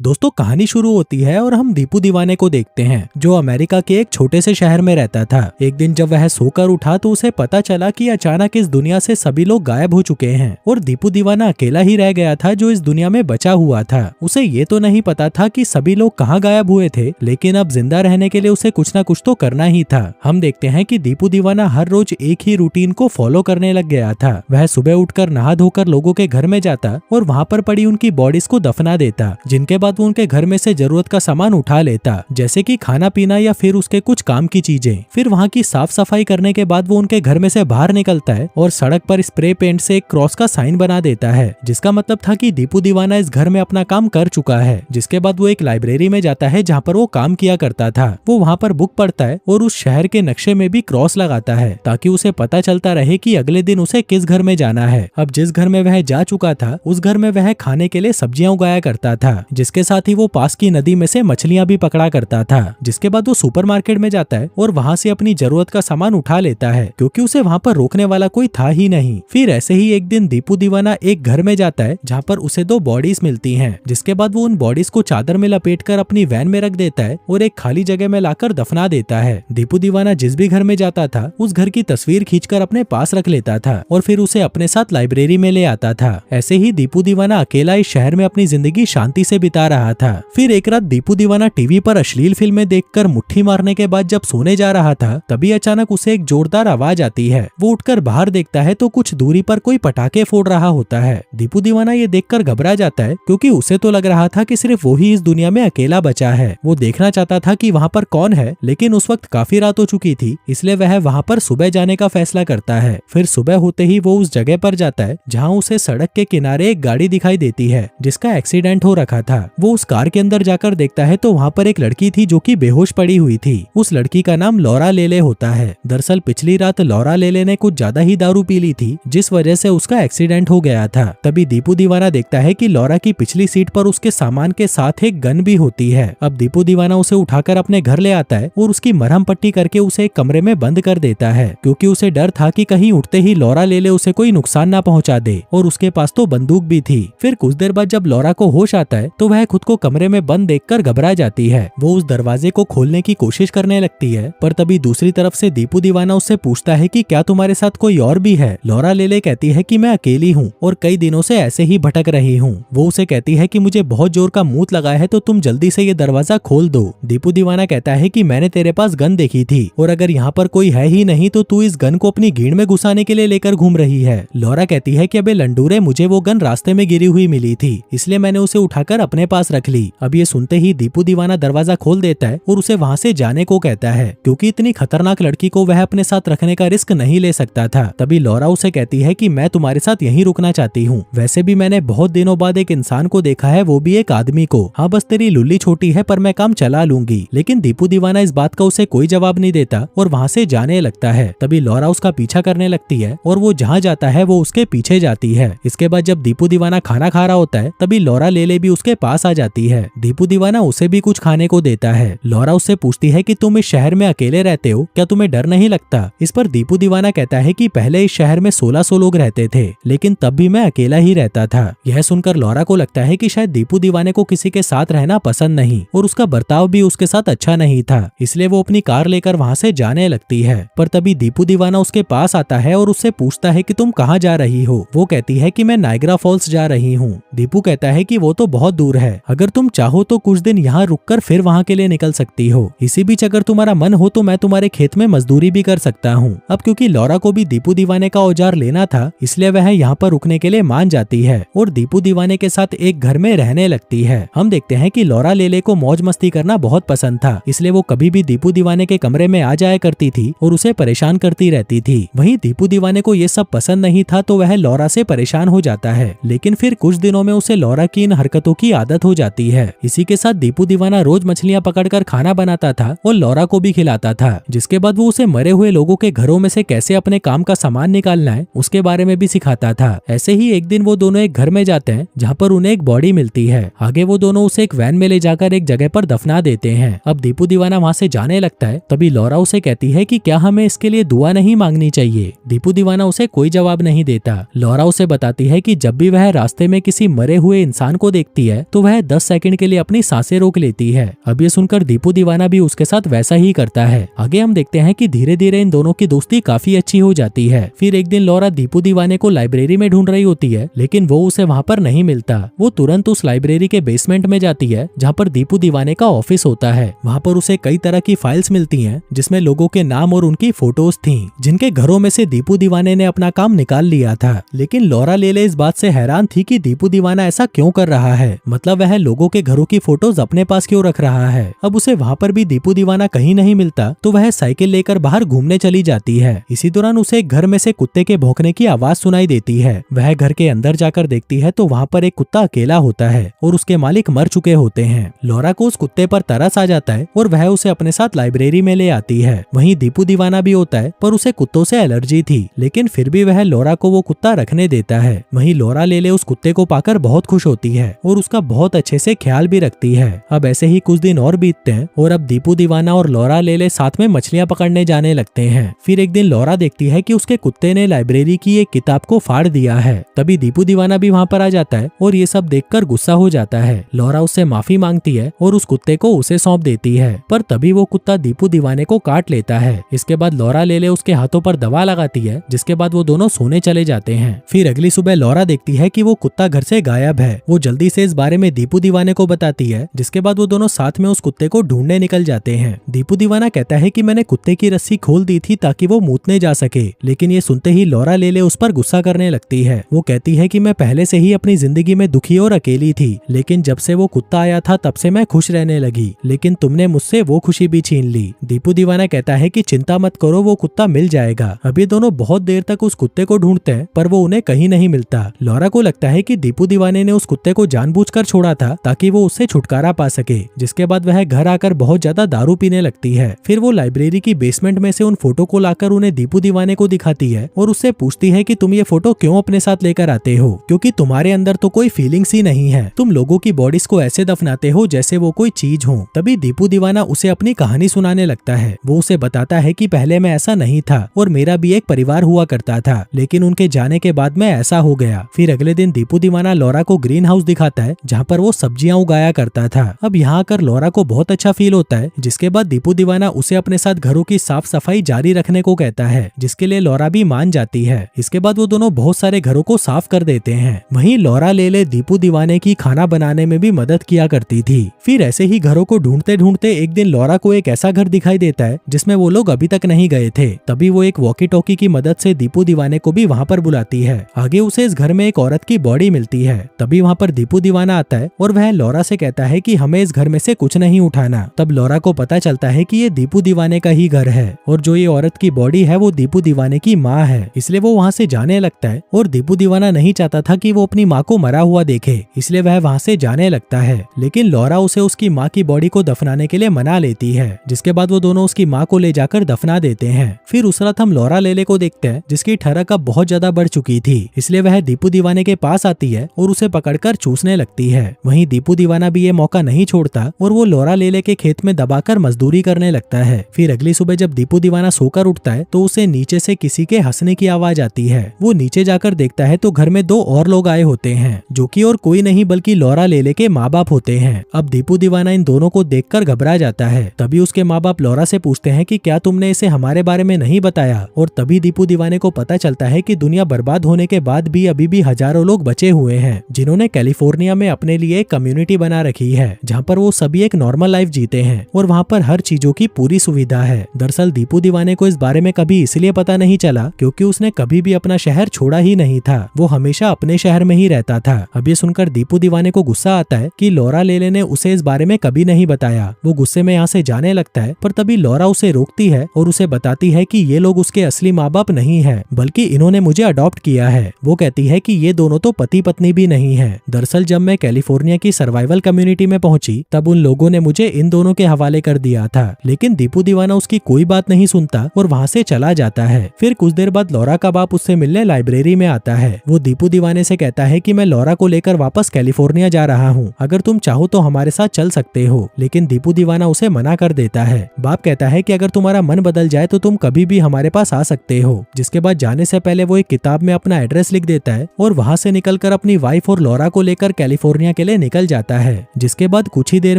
दोस्तों कहानी शुरू होती है और हम दीपू दीवाने को देखते हैं जो अमेरिका के एक छोटे से शहर में रहता था। एक दिन जब वह सोकर उठा तो उसे पता चला कि अचानक इस दुनिया से सभी लोग गायब हो चुके हैं और दीपू दीवाना अकेला ही रह गया था जो इस दुनिया में बचा हुआ था। उसे ये तो नहीं पता था कि सभी लोग कहाँ गायब हुए थे, लेकिन अब जिंदा रहने के लिए उसे कुछ ना कुछ तो करना ही था। हम देखते हैं कि दीपू दीवाना हर रोज एक ही रूटीन को फॉलो करने लग गया था। वह सुबह उठकर नहा धोकर लोगों के घर में जाता और वहाँ पर पड़ी उनकी बॉडीज को दफना देता, जिनके बाद वो उनके घर में से जरूरत का सामान उठा लेता, जैसे कि खाना पीना या फिर उसके कुछ काम की चीजें। फिर वहाँ की साफ सफाई करने के बाद वो उनके घर में से बाहर निकलता है और सड़क पर स्प्रे पेंट से एक क्रॉस का साइन बना देता है, जिसका मतलब था कि दीपू दीवाना इस घर में अपना काम कर चुका है। जिसके बाद वो एक लाइब्रेरी में जाता है जहाँ पर वो काम किया करता था। वो वहाँ पर बुक पढ़ता है और उस शहर के नक्शे में भी क्रॉस लगाता है ताकि उसे पता चलता रहे कि अगले दिन उसे किस घर में जाना है। अब जिस घर में वह जा चुका था उस घर में वह खाने के लिए सब्जियां उगाया करता था, जिसके साथ ही वो पास की नदी में से मछलियां भी पकड़ा करता था। जिसके बाद वो सुपरमार्केट में जाता है और वहां से अपनी जरूरत का सामान उठा लेता है, क्योंकि उसे वहां पर रोकने वाला कोई था ही नहीं। फिर ऐसे ही एक दिन दीपू दीवाना एक घर में जाता है जहाँ पर उसे दो बॉडीज मिलती हैं। जिसके बाद वो उन बॉडीज को चादर में लपेटकर अपनी वैन में रख देता है और एक खाली जगह में लाकर दफना देता है। दीपू दीवाना जिस भी घर में जाता था उस घर की तस्वीर खींचकर अपने पास रख लेता था और फिर उसे अपने साथ लाइब्रेरी में ले आता था। ऐसे ही दीपू दीवाना अकेला इस शहर में अपनी जिंदगी शांति से बिता रहा था। फिर एक रात दीपू दीवाना टीवी पर अश्लील फिल्में देखकर मुट्ठी मारने के बाद जब सोने जा रहा था तभी अचानक उसे एक जोरदार आवाज आती है। वो उठकर बाहर देखता है तो कुछ दूरी पर कोई पटाखे फोड़ रहा होता है। दीपू दीवाना ये देखकर घबरा जाता है, क्योंकि उसे तो लग रहा था कि सिर्फ वो ही इस दुनिया में अकेला बचा है। वो देखना चाहता था कि वहाँ पर कौन है, लेकिन उस वक्त काफी रात हो चुकी थी, इसलिए वह वहाँ पर सुबह जाने का फैसला करता है। फिर सुबह होते ही वो उस जगह पर जाता है जहाँ उसे सड़क के किनारे एक गाड़ी दिखाई देती है जिसका एक्सीडेंट हो रखा था। वो उस कार के अंदर जाकर देखता है तो वहाँ पर एक लड़की थी जो कि बेहोश पड़ी हुई थी। उस लड़की का नाम लौरा लेले होता है। दरअसल पिछली रात लौरा लेले ने कुछ ज्यादा ही दारू पी ली थी, जिस वजह से उसका एक्सीडेंट हो गया था। तभी दीपू दीवाना देखता है कि लौरा की पिछली सीट पर उसके सामान के साथ एक गन भी होती है। अब दीपू दीवाना उसे उठाकर अपने घर ले आता है और उसकी मरहम पट्टी करके उसे एक कमरे में बंद कर देता है, क्योंकि उसे डर था कि कहीं उठते ही लौरा लेले उसे कोई नुकसान ना पहुंचा दे, और उसके पास तो बंदूक भी थी। फिर कुछ देर बाद जब लौरा को होश आता है तो वह खुद को कमरे में बंद देखकर घबरा जाती है। वो उस दरवाजे को खोलने की कोशिश करने लगती है, पर तभी दूसरी तरफ से दीपू दीवाना उससे पूछता है कि क्या तुम्हारे साथ कोई और भी है। लौरा लेले कहती है कि मैं अकेली हूँ और कई दिनों से ऐसे ही भटक रही हूँ। वो उसे कहती है कि मुझे बहुत जोर का मूत लगा है तो तुम जल्दी से ये दरवाजा खोल दो। दीपू दीवाना कहता है कि मैंने तेरे पास गन देखी थी और अगर यहाँ पर कोई है ही नहीं तो तू इस गन को अपनी गीड़ में घुसाने के लिए लेकर घूम रही है। लौरा कहती है कि अबे लंडूरे, मुझे वो गन रास्ते में गिरी हुई मिली थी, इसलिए मैंने उसे उठाकर अपने पास रख ली। अब ये सुनते ही दीपू दीवाना दरवाजा खोल देता है और उसे वहाँ से जाने को कहता है, क्योंकि इतनी खतरनाक लड़की को वह अपने साथ रखने का रिस्क नहीं ले सकता था। तभी लौरा उसे कहती है कि मैं तुम्हारे साथ यहीं रुकना चाहती हूँ। वैसे भी मैंने बहुत दिनों बाद एक इंसान को देखा है, वो भी एक आदमी को। हाँ बस तेरी लुल्ली छोटी है पर मैं काम चला लूंगी। लेकिन दीपू दीवाना इस बात का उसे कोई जवाब नहीं देता और वहाँ से जाने लगता है। तभी लौरा उसका पीछा करने लगती है और वो जहाँ जाता है वो उसके पीछे जाती है। इसके बाद जब दीपू दीवाना खाना खा रहा होता है तभी लौरा लेले भी उसके पास आ जाती है। दीपू दीवाना उसे भी कुछ खाने को देता है। लौरा उससे पूछती है कि तुम इस शहर में अकेले रहते हो, क्या तुम्हें डर नहीं लगता। इस पर दीपू दीवाना कहता है कि पहले इस शहर में 1600 लोग रहते थे, लेकिन तब भी मैं अकेला ही रहता था। यह सुनकर लौरा को लगता है कि शायद दीपू दीवाने को किसी के साथ रहना पसंद नहीं और उसका बर्ताव भी उसके साथ अच्छा नहीं था, इसलिए वो अपनी कार लेकर वहाँ से जाने लगती है। पर तभी दीपू दीवाना उसके पास आता है और उससे पूछता है कि तुम कहाँ जा रही हो। वो कहती है कि मैं नायग्रा फॉल्स जा रही हूँ। दीपू कहता है कि वो तो बहुत दूर है, अगर तुम चाहो तो कुछ दिन यहाँ रुककर फिर वहाँ के लिए निकल सकती हो। इसी बीच अगर तुम्हारा मन हो तो मैं तुम्हारे खेत में मजदूरी भी कर सकता हूँ। अब क्योंकि लौरा को भी दीपू दीवाने का औजार लेना था, इसलिए वह यहाँ पर रुकने के लिए मान जाती है और दीपू दीवाने के साथ एक घर में रहने लगती है। हम देखते हैं कि लौरा लेले को मौज मस्ती करना बहुत पसंद था, इसलिए वो कभी भी दीपू दीवाने के कमरे में आ जाया करती थी और उसे परेशान करती रहती थी। वहीं दीपू दीवाने को ये सब पसंद नहीं था तो वह लौरा से परेशान हो जाता है, लेकिन फिर कुछ दिनों में उसे लौरा की इन हरकतों की आदत हो जाती है। इसी के साथ दीपू दीवाना रोज मछलियां पकड़कर खाना बनाता था और लौरा को भी खिलाता था, जिसके बाद वो उसे मरे हुए लोगों के घरों में से कैसे अपने काम का सामान निकालना है उसके बारे में भी सिखाता था। ऐसे ही एक दिन वो दोनों एक घर में जाते हैं जहाँ पर उन्हें एक बॉडी मिलती है। आगे वो दोनों उसे एक वैन में ले जाकर एक जगह पर दफना देते हैं। अब दीपू दीवाना वहाँ से जाने लगता है, तभी लौरा उसे कहती है कि क्या हमें इसके लिए दुआ नहीं मांगनी चाहिए। दीपू दीवाना उसे कोई जवाब नहीं देता। लौरा उसे बताती है कि जब भी वह रास्ते में किसी मरे हुए इंसान को देखती है तो वह 10 सेकंड के लिए अपनी सांसें रोक लेती है। अब ये सुनकर दीपू दीवाना भी उसके साथ वैसा ही करता है। आगे हम देखते हैं कि धीरे धीरे इन दोनों की दोस्ती काफी अच्छी हो जाती है। फिर एक दिन लॉरा दीपू दीवाने को लाइब्रेरी में ढूंढ रही होती है, लेकिन वो उसे वहाँ पर नहीं मिलता। वो तुरंत उस लाइब्रेरी के बेसमेंट में जाती है जहाँ पर दीपू दीवाने का ऑफिस होता है। वहाँ पर उसे कई तरह की फाइल्स मिलती हैं जिसमें लोगों के नाम और उनकी फोटोज थीं, जिनके घरों में से दीपू दीवाने ने अपना काम निकाल लिया था। लेकिन लॉरा लेले इस बात से हैरान थी कि दीपू दीवाना ऐसा क्यों कर रहा है, मतलब वह लोगों के घरों की फोटोज अपने पास क्यों रख रहा है। अब उसे वहाँ पर भी दीपू दीवाना कहीं नहीं मिलता, तो वह साइकिल लेकर बाहर घूमने चली जाती है। इसी दौरान उसे घर में से कुत्ते के भौंकने की आवाज सुनाई देती है। वह घर के अंदर जाकर देखती है तो वहाँ पर एक कुत्ता अकेला होता है और उसके मालिक मर चुके होते हैं। लॉरा को उस कुत्ते पर तरस आ जाता है और वह उसे अपने साथ लाइब्रेरी में ले आती है। वहीं दीपू दीवाना भी होता है, पर उसे कुत्तों से एलर्जी थी, लेकिन फिर भी वह लॉरा को वो कुत्ता रखने देता है। वहीं लॉरा लेले उस कुत्ते को पाकर बहुत खुश होती है और उसका बहुत अच्छे से ख्याल भी रखती है। अब ऐसे ही कुछ दिन और बीतते हैं और अब दीपू दीवाना और लॉरा लेले साथ में मछलियां पकड़ने जाने लगते हैं। फिर एक दिन लॉरा देखती है कि उसके कुत्ते ने लाइब्रेरी की एक किताब को फाड़ दिया है। तभी दीपू दीवाना भी वहाँ पर आ जाता है और ये सब देखकर गुस्सा हो जाता है। लॉरा उससे माफी मांगती है और उस कुत्ते को उसे सौंप देती है, पर तभी वो कुत्ता दीपू दीवाने को काट लेता है। इसके बाद लॉरा लेले उसके हाथों पर दवा लगाती है, जिसके बाद वो दोनों सोने चले जाते हैं। फिर अगली सुबह लॉरा देखती है कि वो कुत्ता घर से गायब है। वो जल्दी से इस बारे में दीपू दीवाने को बताती है, जिसके बाद वो दोनों साथ में उस कुत्ते को ढूंढने निकल जाते हैं। दीपू दीवाना कहता है कि मैंने कुत्ते की रस्सी खोल दी थी ताकि वो मूतने जा सके, लेकिन ये सुनते ही लॉरा लेले उस पर गुस्सा करने लगती है। वो कहती है कि मैं पहले से ही अपनी जिंदगी में दुखी और अकेली थी, लेकिन जब से वो कुत्ता आया था तब से मैं खुश रहने लगी, लेकिन तुमने मुझसे वो खुशी भी छीन ली। दीपू दीवाना कहता है कि चिंता मत करो, वो कुत्ता मिल जाएगा। अब ये दोनों बहुत देर तक उस कुत्ते को ढूंढते हैं, पर वो उन्हें कहीं नहीं मिलता। लॉरा को लगता है कि दीपू दीवाने ने उस कुत्ते को जानबूझकर छोड़ा था ताकि वो उससे छुटकारा पा सके। जिसके बाद वह घर आकर बहुत ज्यादा दारू पीने लगती है। फिर वो लाइब्रेरी की बेसमेंट में से उन फोटो को लाकर उन्हें दीपू दीवाने को दिखाती है और उससे पूछती है कि तुम ये फोटो क्यों अपने साथ लेकर आते हो, क्योंकि तुम्हारे अंदर तो कोई फीलिंग्स ही नहीं है। तुम लोगों की बॉडीज को ऐसे दफनाते हो जैसे वो कोई चीज हो। तभी दीपू दीवाना उसे अपनी कहानी सुनाने लगता है। वो उसे बताता है कि पहले मैं ऐसा नहीं था और मेरा भी एक परिवार हुआ करता था, लेकिन उनके जाने के बाद मैं ऐसा हो गया। फिर अगले दिन दीपू दीवाना लॉरा को ग्रीन हाउस दिखाता है जहाँ पर वो सब्जियां उगाया करता था। अब यहाँ आकर लॉरा को बहुत अच्छा फील होता है, जिसके बाद दीपू दीवाना उसे अपने साथ घरों की साफ सफाई जारी रखने को कहता है, जिसके लिए लॉरा भी मान जाती है। इसके बाद वो दोनों बहुत सारे घरों को साफ कर देते हैं। वहीं लॉरा लेले दीपू दीवाने की खाना बनाने में भी मदद किया करती थी। फिर ऐसे ही घरों को ढूंढते ढूंढते एक दिन लॉरा को एक ऐसा घर दिखाई देता है जिसमें वो लोग अभी तक नहीं गए थे। तभी वो एक वॉकी टॉकी की मदद से दीपू दीवाने को भी वहाँ पर बुलाती है। आगे उसे इस घर में एक औरत की बॉडी मिलती है। तभी वहाँ पर दीपू दीवाना आता है और वह लॉरा से कहता है कि हमें इस घर में से कुछ नहीं उठाना। तब लॉरा को पता चलता है कि ये दीपू दीवाने का ही घर है और जो ये औरत की बॉडी है वो दीपू दीवाने की माँ है, इसलिए वो वहाँ से जाने लगता है। और दीपू दीवाना नहीं चाहता था कि वो अपनी माँ को मरा हुआ देखे, इसलिए वह वहाँ से जाने लगता है। लेकिन लॉरा उसे उसकी माँ की बॉडी को दफनाने के लिए मना लेती है, जिसके बाद वो दोनों उसकी माँ को ले जाकर दफना देते हैं। फिर उस रात हम लॉरा लेले को देखते हैं जिसकी ठरक अब बहुत ज्यादा बढ़ चुकी थी, इसलिए वह दीपू दीवाने के पास आती है और उसे पकड़कर चूसने लगती है। वहीं दीपू दीवाना भी ये मौका नहीं छोड़ता और वो लॉरा लेले के खेत में दबाकर मजदूरी करने लगता है। फिर अगली सुबह जब दीपू दीवाना सोकर उठता है तो उसे नीचे से किसी के हंसने की आवाज आती है। वो नीचे जाकर देखता है तो घर में दो और लोग आए होते हैं, जो कि और कोई नहीं बल्कि लॉरा लेले के माँ बाप होते हैं। अब दीपू दीवाना इन दोनों को देखकर घबरा जाता है। तभी उसके माँ बाप लॉरा से पूछते हैं कि क्या तुमने इसे हमारे बारे में नहीं बताया। और तभी दीपू दीवाने को पता चलता है कि दुनिया बर्बाद होने के बाद भी अभी भी हजारों लोग बचे हुए हैं, जिन्होंने कैलिफोर्निया में अपने लिए एक कम्युनिटी बना रखी है जहाँ पर वो सभी एक नॉर्मल लाइफ जीते हैं और वहाँ पर हर चीजों की पूरी सुविधा है। दरअसल दीपू दीवाने को इस बारे में कभी इसलिए पता नहीं चला क्योंकि उसने कभी भी अपना शहर छोड़ा ही नहीं था। वो हमेशा अपने शहर में ही रहता था। अब ये सुनकर दीपू दीवाने को गुस्सा आता है कि लॉरा लेले ने उसे इस बारे में कभी नहीं बताया। वो गुस्से में यहाँ से जाने लगता है, पर तभी लॉरा उसे रोकती है और उसे बताती है कि ये लोग उसके असली माँ बाप नहीं है, बल्कि इन्होंने मुझे अडॉप्ट किया है। वो कहती है कि ये दोनों तो पति पत्नी भी नहीं है। दरअसल जब मैं कैलिफोर्निया की सर्वाइवल कम्युनिटी में पहुंची तब उन लोगों ने मुझे इन दोनों के हवाले कर दिया था, लेकिन दीपू दीवाना उसकी कोई बात नहीं सुनता और वहाँ से चला जाता है। फिर कुछ देर बाद लॉरा का बाप उससे मिलने लाइब्रेरी में आता है। वो दीपू दीवाने से कहता है कि मैं लॉरा को लेकर वापस कैलिफोर्निया जा रहा हूँ, अगर तुम चाहो तो हमारे साथ चल सकते हो। लेकिन दीपू दीवाना उसे मना कर देता है। बाप कहता है कि अगर तुम्हारा मन बदल जाए तो तुम कभी भी हमारे पास आ सकते हो। जिसके बाद जाने से पहले वो एक किताब में अपना एड्रेस लिख देता है और वहाँ से निकलकर अपनी वाइफ और लॉरा को लेकर कैलिफोर्निया के लिए निकल जाता है, जिसके बाद कुछ ही देर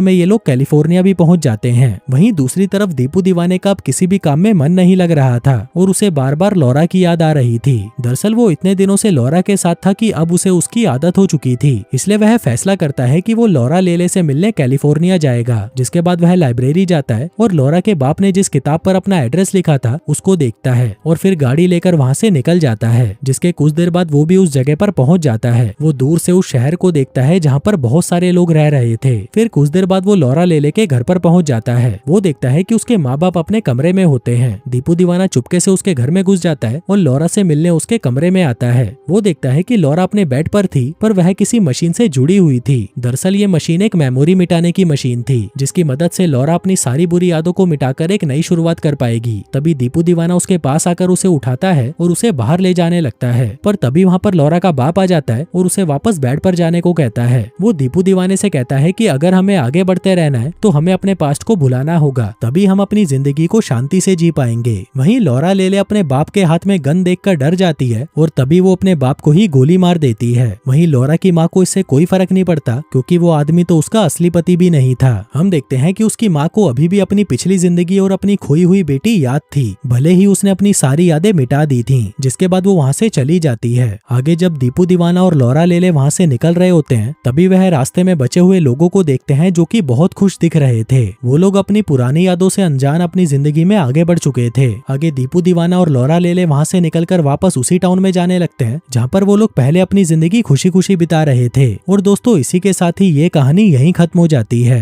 में ये लोग कैलिफोर्निया भी पहुंच जाते हैं। वहीं दूसरी तरफ दीपू दीवाने का अब किसी भी काम में मन नहीं लग रहा था और उसे बार बार लौरा की याद आ रही थी। दरअसल वो इतने दिनों से लौरा के साथ था कि अब उसे उसकी आदत हो चुकी थी, इसलिए वह फैसला करता है कि वो लौरा लेले से मिलने कैलिफोर्निया जाएगा। जिसके बाद वह लाइब्रेरी जाता है और लौरा के बाप ने जिस किताब पर अपना एड्रेस लिखा था उसको देखता है और फिर गाड़ी लेकर वहाँ से निकल जाता है। जिसके कुछ देर बाद वो भी उस जगह पर पहुंच जाता है। वो दूर से उस शहर को देखता है जहाँ पर बहुत सारे लोग रह रहे थे। फिर कुछ देर बाद वो लौरा लेले के घर पर पहुंच जाता है। वो देखता है कि उसके माँ बाप अपने कमरे में होते हैं। दीपू दीवाना चुपके से उसके घर में घुस जाता है और लौरा से मिलने उसके कमरे में आता है। वो देखता है कि लौरा अपने बेड पर थी, पर वह किसी मशीन से जुड़ी हुई थी। दरअसल ये मशीन एक मेमोरी मिटाने की मशीन थी, जिसकी मदद से लौरा अपनी सारी बुरी यादों को मिटाकर एक नई शुरुआत कर पाएगी। तभी दीपू दीवाना उसके पास आकर उसे उठाता है और उसे बाहर ले जाने लगता है, पर तभी वहाँ पर लौरा का बाप आ जाता है और उसे वापस बेड पर जाने को कहता है। वो दीपू दीवाने से कहता है कि अगर हमें आगे बढ़ते रहना है तो हमें अपने पास्ट को भुलाना होगा, तभी हम अपनी जिंदगी को शांति से जी पाएंगे। वहीं लौरा लेले अपने बाप के हाथ में गन देखकर डर जाती है और तभी वो अपने बाप को ही गोली मार देती है। वहीं लौरा की माँ को इससे कोई फर्क नहीं पड़ता, क्योंकि वो आदमी तो उसका असली पति भी नहीं था। हम देखते हैं कि उसकी माँ को अभी भी अपनी पिछली जिंदगी और अपनी खोई हुई बेटी याद थी, भले ही उसने अपनी सारी यादें मिटा दी थी। जिसके बाद वो वहाँ से चली जाती है। आगे जब दीपू दीवाना और लौरा लेले वहाँ से निकल रहे होते हैं, तभी वह रास्ते में बचे हुए लोगों को देखते हैं जो कि बहुत खुश दिख रहे थे। वो लोग अपनी पुरानी यादों से अनजान अपनी जिंदगी में आगे बढ़ चुके थे। आगे दीपू दीवाना और लौरा लेले वहाँ से निकलकर वापस उसी टाउन में जाने लगते हैं जहाँ पर वो लोग पहले अपनी जिंदगी खुशी खुशी बिता रहे थे। और दोस्तों, इसी के साथ ही ये कहानी यहीं खत्म हो जाती है।